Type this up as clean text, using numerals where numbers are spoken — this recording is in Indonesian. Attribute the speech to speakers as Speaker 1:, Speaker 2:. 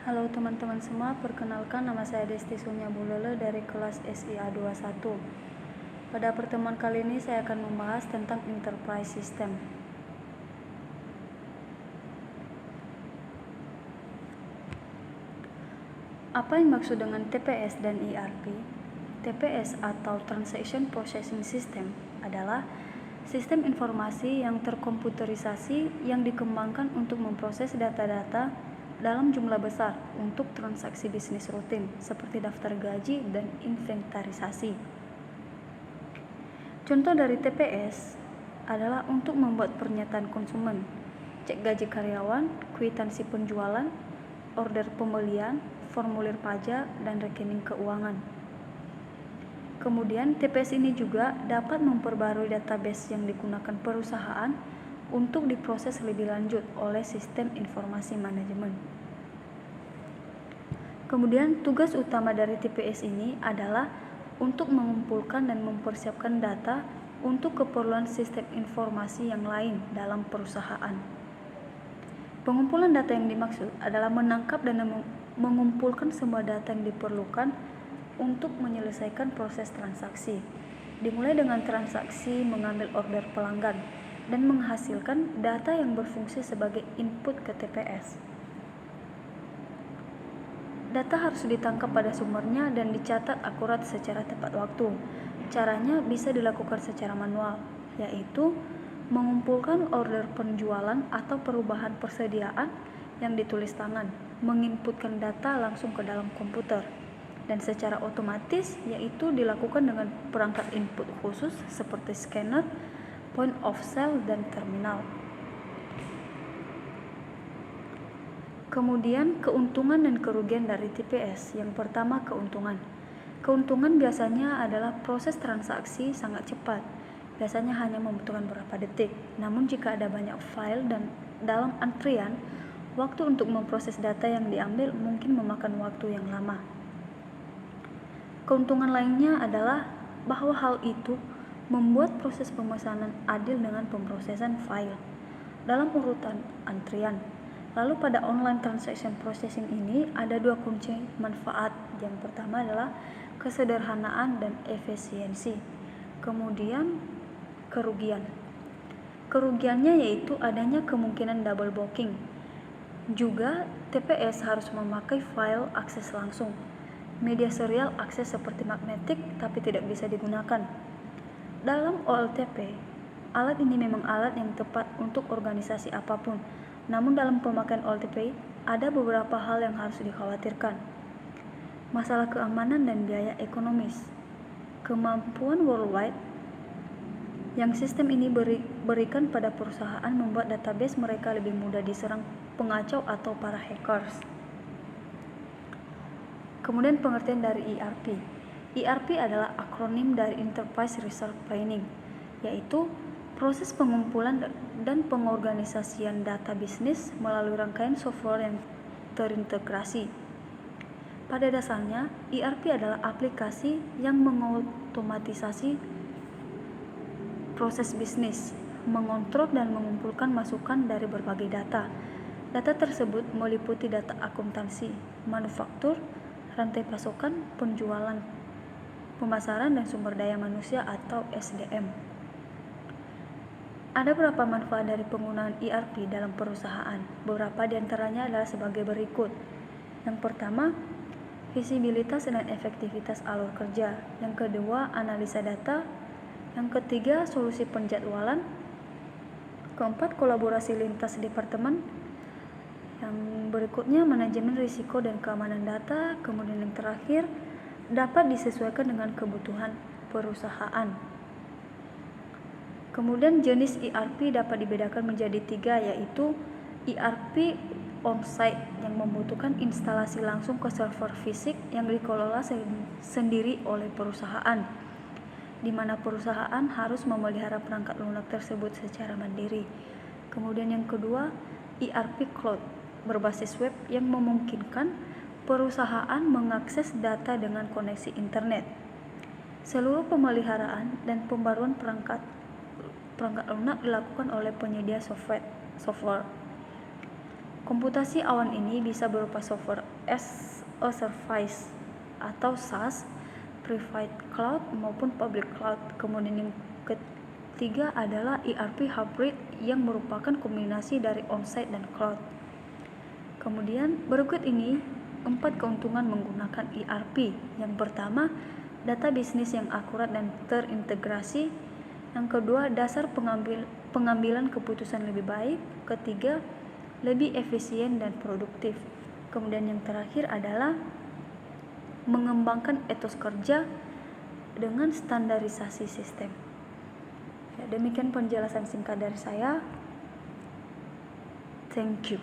Speaker 1: Halo teman-teman semua, perkenalkan nama saya Desti Sunya Bulele dari kelas SIA 21. Pada pertemuan kali ini saya akan membahas tentang Enterprise System. Apa yang maksud dengan TPS dan ERP? TPS atau Transaction Processing System adalah sistem informasi yang terkomputerisasi yang dikembangkan untuk memproses data-data dalam jumlah besar untuk transaksi bisnis rutin seperti daftar gaji dan inventarisasi. Contoh dari TPS adalah untuk membuat pernyataan konsumen, cek gaji karyawan, kwitansi penjualan, order pembelian, formulir pajak, dan rekening keuangan. Kemudian TPS ini juga dapat memperbarui database yang digunakan perusahaan untuk diproses lebih lanjut oleh sistem informasi manajemen. Kemudian tugas utama dari TPS ini adalah untuk mengumpulkan dan mempersiapkan data untuk keperluan sistem informasi yang lain dalam perusahaan. Pengumpulan data yang dimaksud adalah menangkap dan mengumpulkan semua data yang diperlukan untuk menyelesaikan proses transaksi, dimulai dengan transaksi mengambil order pelanggan dan menghasilkan data yang berfungsi sebagai input ke TPS. Data harus ditangkap pada sumbernya dan dicatat akurat secara tepat waktu. Caranya bisa dilakukan secara manual, yaitu mengumpulkan order penjualan atau perubahan persediaan yang ditulis tangan, menginputkan data langsung ke dalam komputer, dan secara otomatis yaitu dilakukan dengan perangkat input khusus seperti scanner, point of sale, dan terminal. Kemudian keuntungan dan kerugian dari TPS. Yang pertama, keuntungan. Keuntungan biasanya adalah proses transaksi sangat cepat. Biasanya hanya membutuhkan beberapa detik. Namun jika ada banyak file dan dalam antrian, waktu untuk memproses data yang diambil mungkin memakan waktu yang lama. Keuntungan lainnya adalah bahwa hal itu membuat proses pemesanan adil dengan pemrosesan file dalam urutan antrian. Lalu pada online transaction processing ini ada dua kunci manfaat. Yang pertama adalah kesederhanaan dan efisiensi. Kemudian kerugian. Kerugiannya yaitu adanya kemungkinan double booking. Juga TPS harus memakai file akses langsung. Media serial akses seperti magnetik tapi tidak bisa digunakan. Dalam OLTP, alat ini memang alat yang tepat untuk organisasi apapun. Namun dalam pemakaian OLTP, ada beberapa hal yang harus dikhawatirkan. Masalah keamanan dan biaya ekonomis. Kemampuan worldwide yang sistem ini berikan pada perusahaan membuat database mereka lebih mudah diserang pengacau atau para hackers. Kemudian pengertian dari ERP. ERP adalah akronim dari Enterprise Resource Planning, yaitu proses pengumpulan dan pengorganisasian data bisnis melalui rangkaian software yang terintegrasi. Pada dasarnya, ERP adalah aplikasi yang mengotomatisasi proses bisnis, mengontrol dan mengumpulkan masukan dari berbagai data. Data tersebut meliputi data akuntansi, manufaktur, rantai pasokan, penjualan, pemasaran, dan sumber daya manusia atau SDM. Ada beberapa manfaat dari penggunaan ERP dalam perusahaan. Beberapa di antaranya adalah sebagai berikut. Yang pertama, visibilitas dan efektivitas alur kerja. Yang kedua, analisa data. Yang ketiga, solusi penjadwalan. Keempat, kolaborasi lintas departemen. Yang berikutnya, manajemen risiko dan keamanan data. Kemudian yang terakhir, dapat disesuaikan dengan kebutuhan perusahaan. Kemudian jenis ERP dapat dibedakan menjadi 3, yaitu ERP on-site yang membutuhkan instalasi langsung ke server fisik yang dikelola sendiri oleh perusahaan, di mana perusahaan harus memelihara perangkat lunak tersebut secara mandiri. Kemudian yang kedua, ERP cloud berbasis web yang memungkinkan perusahaan mengakses data dengan koneksi internet. Seluruh pemeliharaan dan pembaruan perangkat lunak dilakukan oleh penyedia software. Komputasi awan ini bisa berupa software as a service atau SaaS, private cloud maupun public cloud. Kemudian yang ketiga adalah ERP hybrid yang merupakan kombinasi dari onsite dan cloud. Kemudian berikut ini 4 keuntungan menggunakan ERP. Yang pertama, data bisnis yang akurat dan terintegrasi. Yang kedua, dasar pengambilan keputusan lebih baik. Ketiga, lebih efisien dan produktif. Kemudian yang terakhir adalah mengembangkan etos kerja dengan standarisasi sistem. Ya, demikian penjelasan singkat dari saya. Thank you.